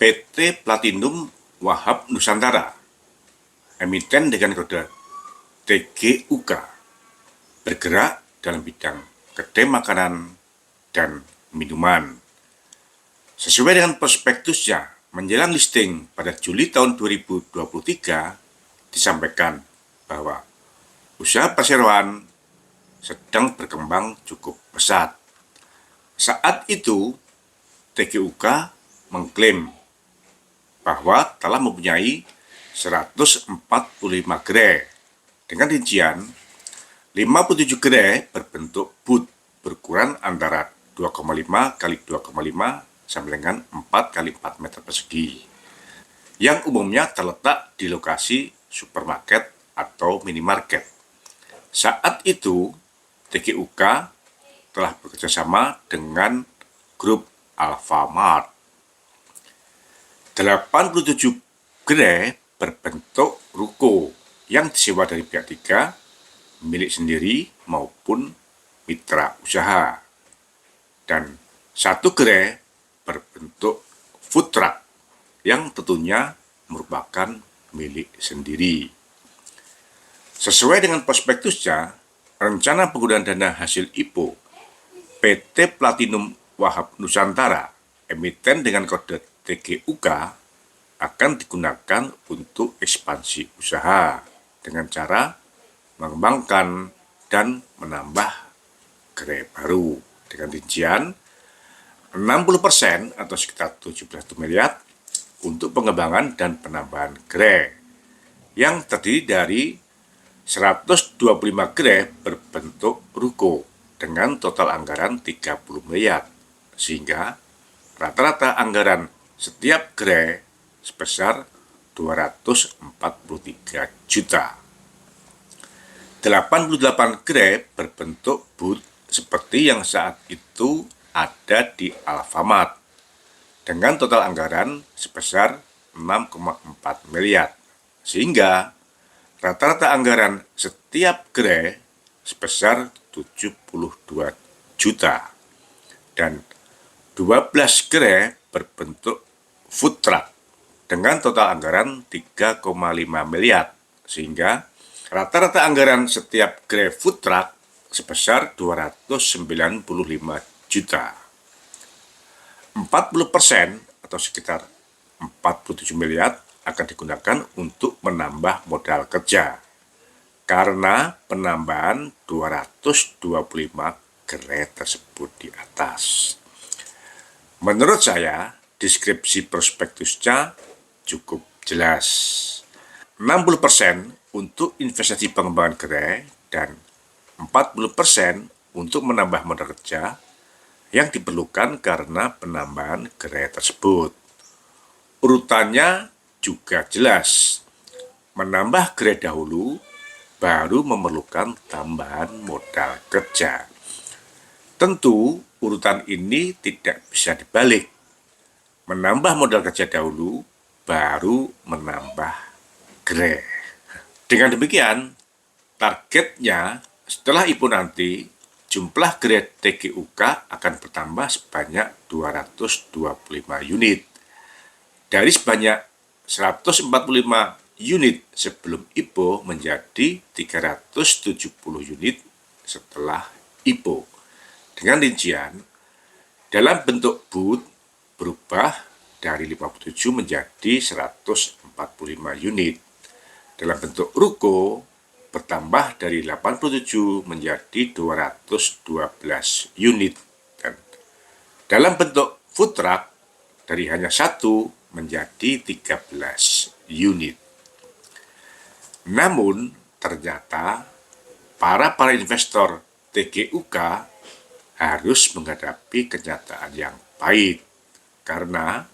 PT Platinum Wahab Nusantara, emiten dengan kode TGUK, bergerak dalam bidang kedai makanan dan minuman. Sesuai dengan prospektusnya, menjelang listing pada Juli tahun 2023, disampaikan bahwa usaha perseroan sedang berkembang cukup pesat. Saat itu, TGUK mengklaim bahwa telah mempunyai 145 gerai dengan rincian 57 gerai berbentuk booth berukuran antara 2,5 x 2,5 sampai dengan 4 x 4 meter persegi yang umumnya terletak di lokasi supermarket atau minimarket. Saat itu, TGUK telah bekerjasama dengan grup Alfamart. 87 gerai berbentuk ruko yang disewa dari pihak ketiga, milik sendiri maupun mitra usaha. Dan 1 gerai berbentuk food truck yang tentunya merupakan milik sendiri. Sesuai dengan prospektusnya, rencana penggunaan dana hasil IPO PT Platinum Wahab Nusantara, emiten dengan kode TGUK, akan digunakan untuk ekspansi usaha dengan cara mengembangkan dan menambah gerai baru dengan rincian 60% atau sekitar 17 miliar untuk pengembangan dan penambahan gerai yang terdiri dari 125 gerai berbentuk ruko dengan total anggaran 30 miliar, sehingga rata-rata anggaran setiap gerai sebesar 243 juta. 88 gerai berbentuk booth seperti yang saat itu ada di Alfamart dengan total anggaran sebesar 6,4 miliar, sehingga rata-rata anggaran setiap gerai sebesar 72 juta. Dan 12 gerai berbentuk food truck dengan total anggaran 3,5 miliar, sehingga rata-rata anggaran setiap gerai food truck sebesar 295 juta. 40% atau sekitar 47 miliar akan digunakan untuk menambah modal kerja karena penambahan 225 gerai tersebut di atas. Menurut saya, deskripsi prospektusnya cukup jelas. 60% untuk investasi pengembangan gerai dan 40% untuk menambah modal kerja yang diperlukan karena penambahan gerai tersebut. Urutannya juga jelas. Menambah gerai dahulu baru memerlukan tambahan modal kerja. Tentu urutan ini tidak bisa dibalik. Menambah modal kerja dahulu baru menambah gerai. Dengan demikian, targetnya setelah IPO nanti jumlah gerai TGUK akan bertambah sebanyak 225 unit. Dari sebanyak 145 unit sebelum IPO menjadi 370 unit setelah IPO. Dengan rincian, dalam bentuk booth berubah dari 57 menjadi 145 unit. Dalam bentuk ruko bertambah dari 87 menjadi 212 unit. Dan dalam bentuk food truck dari hanya 1 menjadi 13 unit. Namun ternyata para investor TGUK harus menghadapi kenyataan yang pahit karena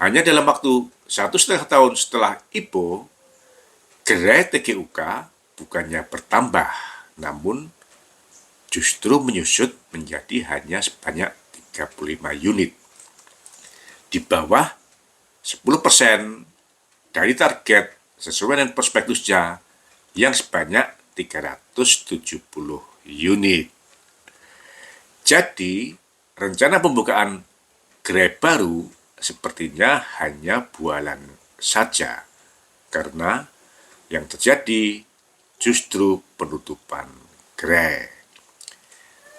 hanya dalam waktu 1,5 tahun setelah IPO, gerai TGUK bukannya bertambah, namun justru menyusut menjadi hanya sebanyak 35 unit. Di bawah 10% dari target sesuai dengan prospektusnya yang sebanyak 370 unit. Jadi, rencana pembukaan gerai baru sepertinya hanya bualan saja, karena yang terjadi justru penutupan gerai.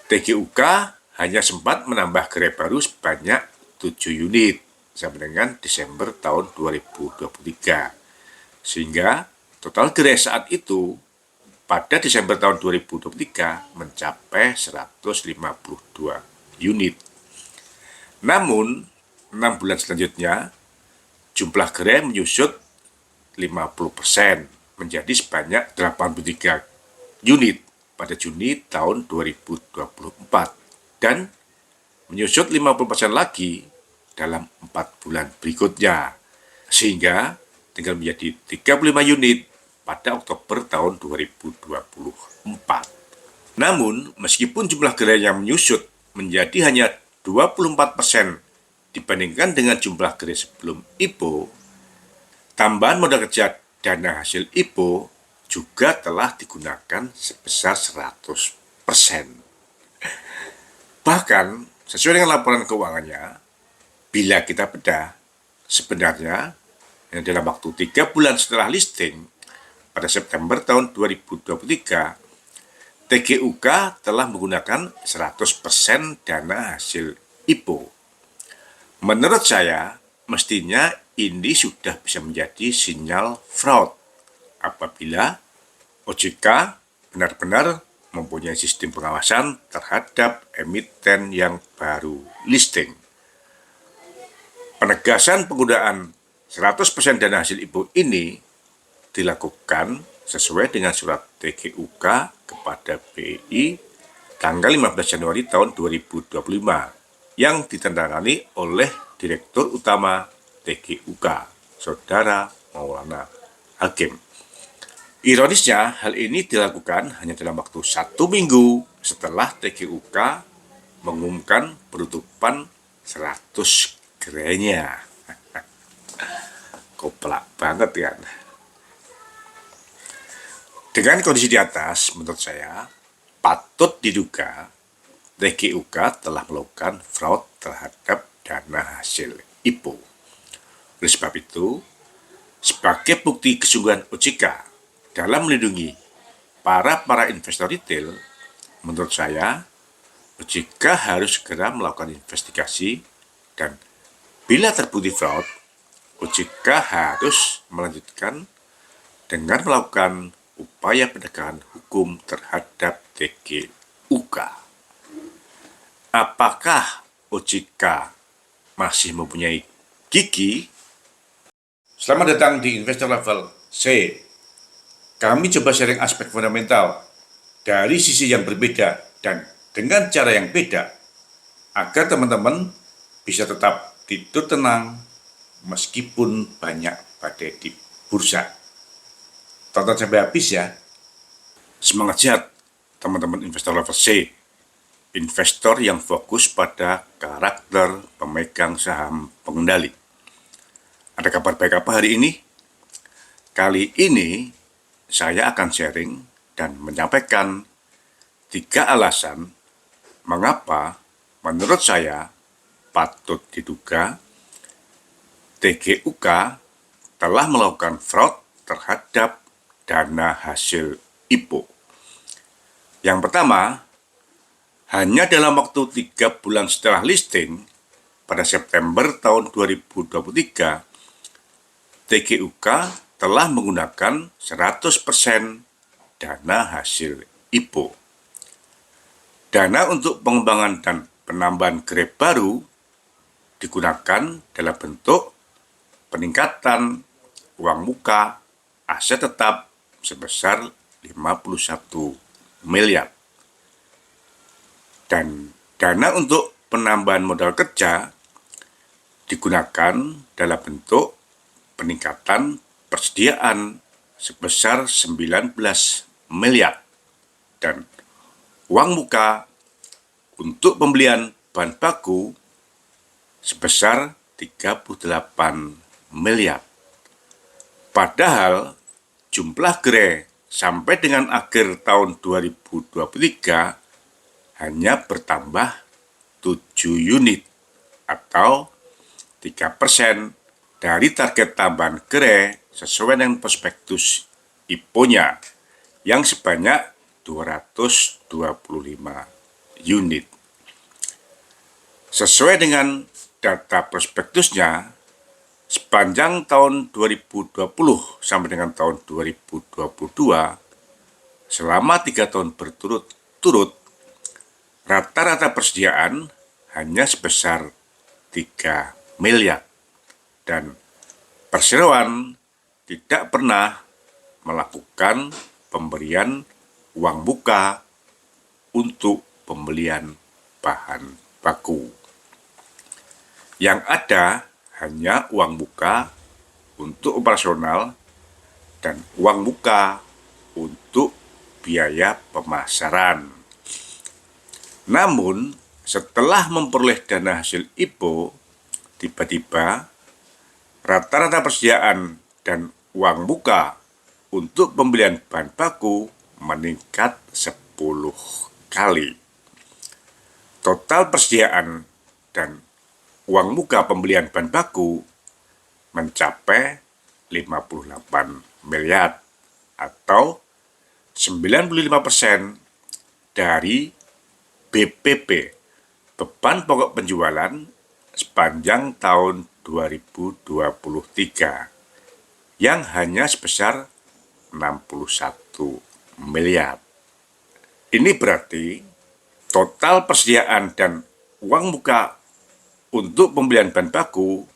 TGUK hanya sempat menambah gerai baru sebanyak 7 unit sampai dengan Desember tahun 2023. Sehingga total gerai saat itu pada Desember tahun 2023 mencapai 152 unit. Namun, 6 bulan selanjutnya, jumlah gerai menyusut 50% menjadi sebanyak 83 unit pada Juni tahun 2024 dan menyusut 50% lagi dalam 4 bulan berikutnya, sehingga tinggal menjadi 35 unit pada Oktober tahun 2024. Namun, meskipun jumlah gerai yang menyusut menjadi hanya 24% dibandingkan dengan jumlah gerai sebelum IPO, tambahan modal kerja dana hasil IPO juga telah digunakan sebesar 100%. Bahkan, sesuai dengan laporan keuangannya, bila kita bedah, sebenarnya dalam waktu 3 bulan setelah listing, pada September tahun 2023, TGUK telah menggunakan 100% dana hasil IPO. Menurut saya, mestinya ini sudah bisa menjadi sinyal fraud apabila OJK benar-benar mempunyai sistem pengawasan terhadap emiten yang baru listing. Penegasan penggunaan 100% dana hasil IPO ini dilakukan sesuai dengan surat TGUK kepada BI tanggal 15 Januari tahun 2025 yang ditandatangani oleh Direktur Utama TGUK, Saudara Maulana Hakim. Ironisnya, hal ini dilakukan hanya dalam waktu 1 minggu setelah TGUK mengumumkan penutupan 100 gerainya. Koplak banget kan? Dengan kondisi di atas, menurut saya, patut diduga TGUK telah melakukan fraud terhadap dana hasil IPO. Oleh sebab itu, sebagai bukti kesungguhan OJK dalam melindungi para investor retail, menurut saya, OJK harus segera melakukan investigasi dan bila terbukti fraud, OJK harus melanjutkan dengan melakukan upaya penegakan hukum terhadap TGUK. Apakah OJK masih mempunyai gigi? Selamat datang di Investor Level C. Kami coba sharing aspek fundamental dari sisi yang berbeda dan dengan cara yang beda agar teman-teman bisa tetap tidur tenang meskipun banyak badai di bursa. Tonton sampai habis ya. Semangat sehat teman-teman investor level C. Investor yang fokus pada karakter pemegang saham pengendali. Ada kabar baik apa hari ini? Kali ini saya akan sharing dan menyampaikan 3 alasan mengapa menurut saya patut diduga TGUK telah melakukan fraud terhadap dana hasil IPO. Yang pertama, hanya dalam waktu 3 bulan setelah listing, pada September tahun 2023, TGUK telah menggunakan 100% dana hasil IPO. Dana untuk pengembangan dan penambahan gerai baru digunakan dalam bentuk peningkatan uang muka aset tetap sebesar 51 miliar. Dan dana untuk penambahan modal kerja digunakan dalam bentuk peningkatan persediaan sebesar 19 miliar. Dan uang muka untuk pembelian bahan baku sebesar 38 miliar. Padahal jumlah gerai sampai dengan akhir tahun 2023 hanya bertambah 7 unit atau 3% dari target tambahan GRE sesuai dengan prospektus IPO-nya yang sebanyak 225 unit. Sesuai dengan data prospektusnya, sepanjang tahun 2020 sampai dengan tahun 2022, selama 3 tahun berturut-turut, rata-rata persediaan hanya sebesar 3 miliar dan perseroan tidak pernah melakukan pemberian uang muka untuk pembelian bahan baku. Yang ada hanya uang muka untuk operasional dan uang muka untuk biaya pemasaran. Namun, setelah memperoleh dana hasil IPO, tiba-tiba rata-rata persediaan dan uang muka untuk pembelian bahan baku meningkat 10 kali. Total persediaan dan uang muka pembelian bahan baku mencapai 58 miliar atau 95% dari BPP, beban pokok penjualan sepanjang tahun 2023 yang hanya sebesar 61 miliar. Ini berarti total persediaan dan uang muka untuk pembelian bahan baku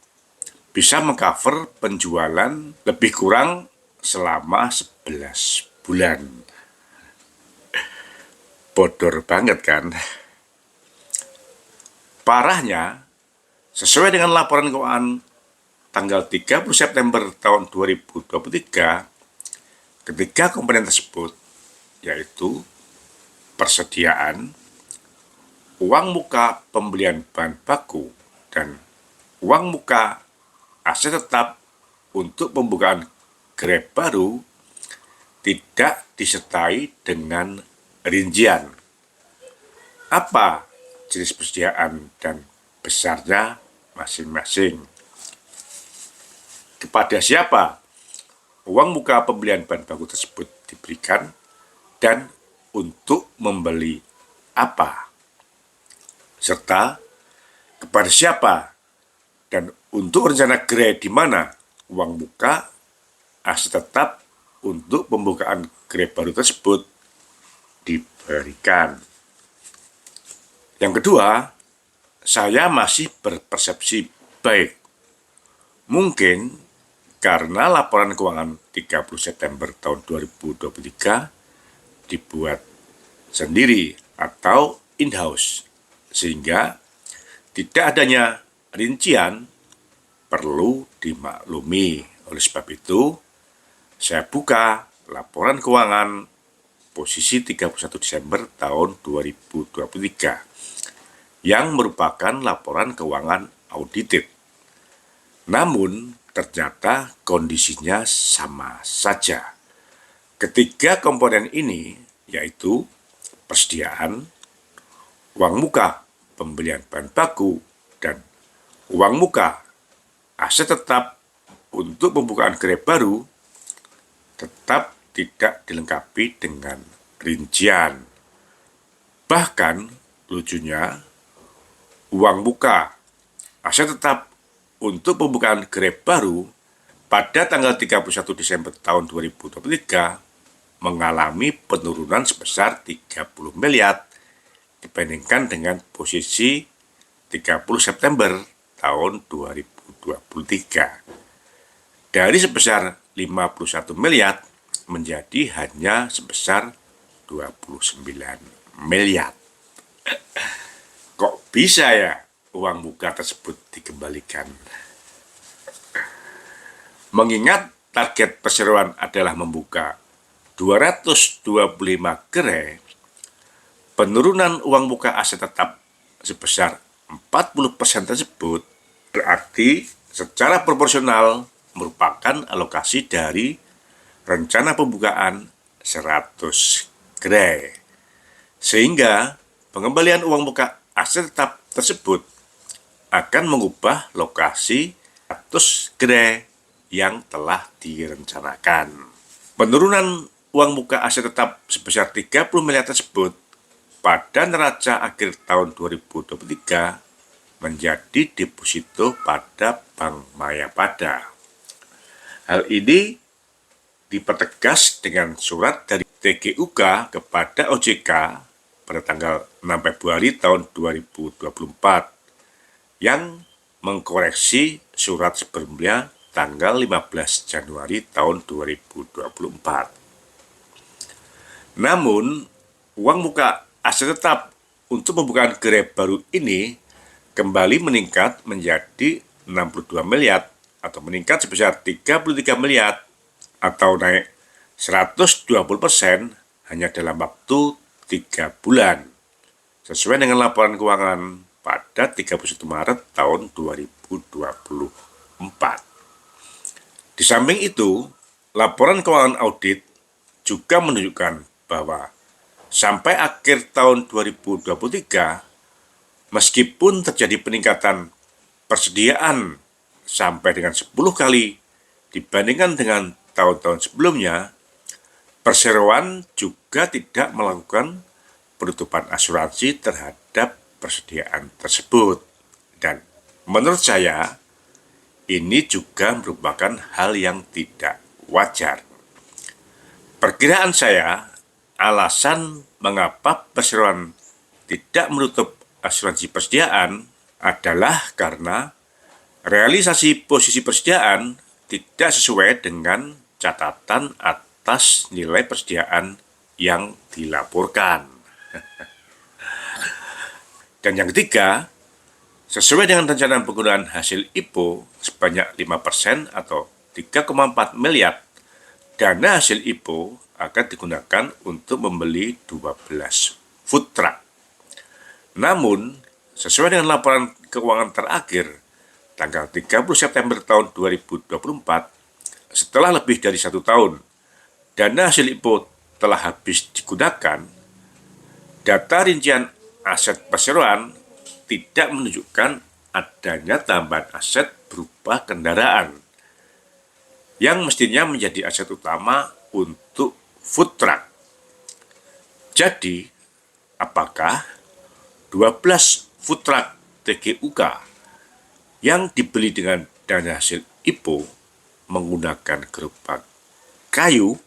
bisa mengcover penjualan lebih kurang selama 11 bulan. Bodor banget kan? Parahnya, sesuai dengan laporan keuangan tanggal 30 September tahun 2023, ketiga komponen tersebut, yaitu persediaan, uang muka pembelian bahan baku, dan uang muka aset tetap untuk pembukaan GRE baru, tidak disertai dengan rincian apa jenis persediaan dan besarnya masing-masing. Kepada siapa uang muka pembelian bahan baku tersebut diberikan dan untuk membeli apa, serta kepada siapa dan untuk rencana GRE di mana uang muka aset tetap untuk pembukaan GRE baru tersebut diberikan. Yang kedua, saya masih berpersepsi baik. Mungkin karena laporan keuangan 30 September tahun 2023 dibuat sendiri atau in-house, sehingga tidak adanya rincian perlu dimaklumi. Oleh sebab itu, saya buka laporan keuangan posisi 31 Desember tahun 2023 yang merupakan laporan keuangan audited. Namun, ternyata kondisinya sama saja. Ketiga komponen ini, yaitu persediaan, uang muka pembelian bahan baku, dan uang muka aset tetap untuk pembukaan GRE baru, tetap tidak dilengkapi dengan rincian. Bahkan, lucunya, uang muka aset tetap untuk pembukaan GRE baru pada tanggal 31 Desember tahun 2023 mengalami penurunan sebesar 30 miliar dibandingkan dengan posisi 30 September tahun 2023. Dari sebesar 51 miliar menjadi hanya sebesar 29 miliar. Kok bisa ya uang muka tersebut dikembalikan? Mengingat target perseroan adalah membuka 225 GRE, penurunan uang muka aset tetap sebesar 40% tersebut berarti secara proporsional merupakan alokasi dari rencana pembukaan 100 GRE. Sehingga pengembalian uang muka aset tetap tersebut akan mengubah lokasi status gerai yang telah direncanakan. Penurunan uang muka aset tetap sebesar 30 miliar tersebut pada neraca akhir tahun 2023 menjadi deposito pada Bank Mayapada. Hal ini dipertegas dengan surat dari TGUK kepada OJK pada tanggal 6 Februari tahun 2024 yang mengkoreksi surat sebelumnya tanggal 15 Januari tahun 2024. Namun, uang muka aset tetap untuk pembukaan gerai baru ini kembali meningkat menjadi 62 miliar atau meningkat sebesar 33 miliar atau naik 120% hanya dalam waktu 3 bulan, sesuai dengan laporan keuangan pada 31 Maret tahun 2024. Di samping itu, laporan keuangan audit juga menunjukkan bahwa sampai akhir tahun 2023, meskipun terjadi peningkatan persediaan sampai dengan 10 kali dibandingkan dengan tahun-tahun sebelumnya, perseroan juga tidak melakukan penutupan asuransi terhadap persediaan tersebut. Dan menurut saya, ini juga merupakan hal yang tidak wajar. Perkiraan saya, alasan mengapa perseroan tidak menutup asuransi persediaan adalah karena realisasi posisi persediaan tidak sesuai dengan catatan atas nilai persediaan yang dilaporkan. Dan yang ketiga, sesuai dengan rencana penggunaan hasil IPO sebanyak 5% atau 3,4 miliar, dana hasil IPO akan digunakan untuk membeli 12 food truck. Namun, sesuai dengan laporan keuangan terakhir tanggal 30 September tahun 2024, setelah lebih dari 1 tahun, dana hasil IPO telah habis digunakan, data rincian aset perseroan tidak menunjukkan adanya tambahan aset berupa kendaraan, yang mestinya menjadi aset utama untuk food truck. Jadi, apakah 12 food truck TGUK yang dibeli dengan dana hasil IPO menggunakan gerobak kayu?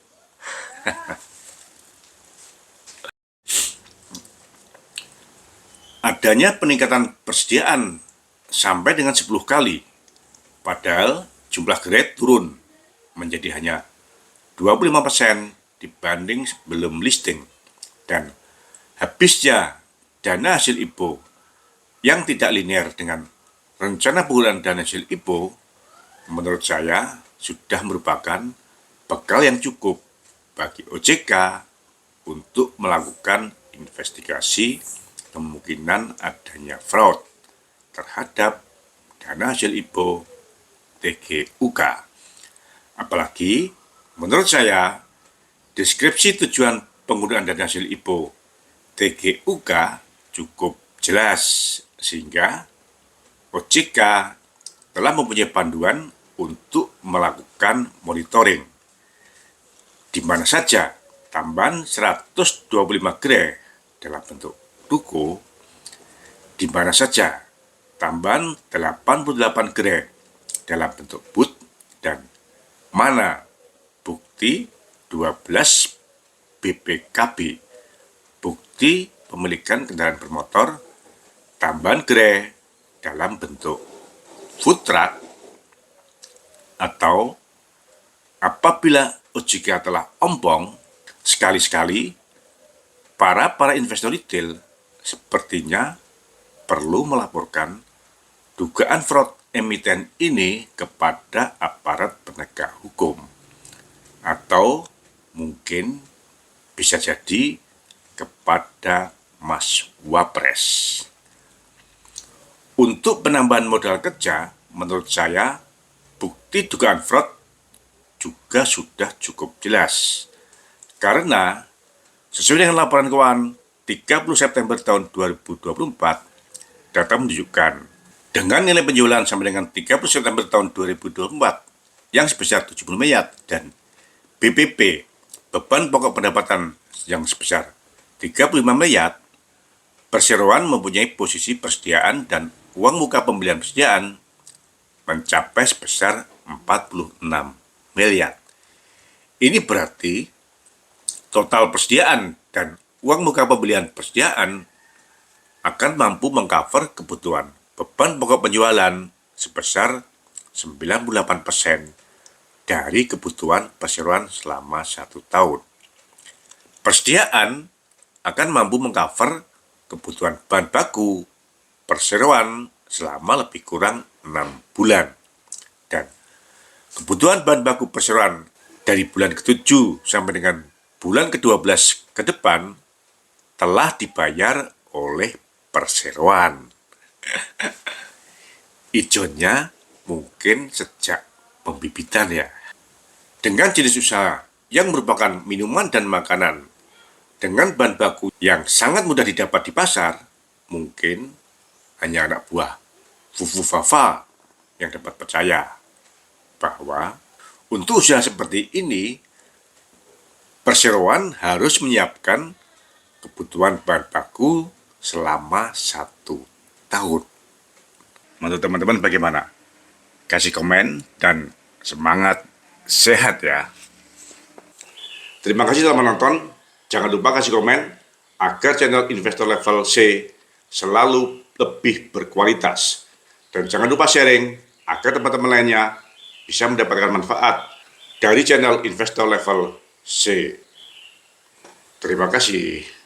Adanya peningkatan persediaan sampai dengan 10 kali, padahal jumlah gerai turun menjadi hanya 25% dibanding sebelum listing, dan habisnya dana hasil IPO yang tidak linear dengan rencana penggunaan dana hasil IPO, menurut saya sudah merupakan bekal yang cukup bagi OJK untuk melakukan investigasi kemungkinan adanya fraud terhadap dana hasil IPO TGUK. Apalagi, menurut saya, deskripsi tujuan penggunaan dana hasil IPO TGUK cukup jelas, sehingga OJK telah mempunyai panduan untuk melakukan monitoring di mana saja tambahan 125 gerai dalam bentuk ruko, di mana saja tambahan 88 gerai dalam bentuk booth, dan mana bukti 12 BPKB, bukti pemilikan kendaraan bermotor, tambahan gerai dalam bentuk food truck, atau apabila OJK telah ompong, sekali-sekali para investor retail sepertinya perlu melaporkan dugaan fraud emiten ini kepada aparat penegak hukum, atau mungkin bisa jadi kepada Mas Wapres. Untuk penambahan modal kerja, menurut saya bukti dugaan fraud juga sudah cukup jelas, karena sesuai dengan laporan keuangan 30 September tahun 2024, data menunjukkan dengan nilai penjualan sampai dengan 30 September tahun 2024 yang sebesar 70 miliar dan BPP beban pokok pendapatan yang sebesar 35 miliar, perseroan mempunyai posisi persediaan dan uang muka pembelian persediaan mencapai sebesar 46 miliar. Ini berarti total persediaan dan uang muka pembelian persediaan akan mampu mengcover kebutuhan beban pokok penjualan sebesar 98% dari kebutuhan perseroan selama 1 tahun. Persediaan akan mampu mengcover kebutuhan bahan baku perseroan selama lebih kurang 6 bulan. Dan kebutuhan bahan baku perseroan dari bulan ke-7 sampai dengan bulan ke-12 ke depan telah dibayar oleh perseroan. Ijonnya mungkin sejak pembibitan ya. Dengan jenis usaha yang merupakan minuman dan makanan dengan bahan baku yang sangat mudah didapat di pasar, mungkin hanya anak buah Fufu Fafa yang dapat percaya bahwa untuk usaha seperti ini, perseroan harus menyiapkan kebutuhan bahan baku selama 1 tahun. Menurut teman-teman bagaimana? Kasih komen dan semangat sehat ya. Terima kasih telah menonton. Jangan lupa kasih komen agar channel Investor Level C selalu lebih berkualitas. Dan jangan lupa sharing agar teman-teman lainnya bisa mendapatkan manfaat dari channel Investor Level C. Terima kasih.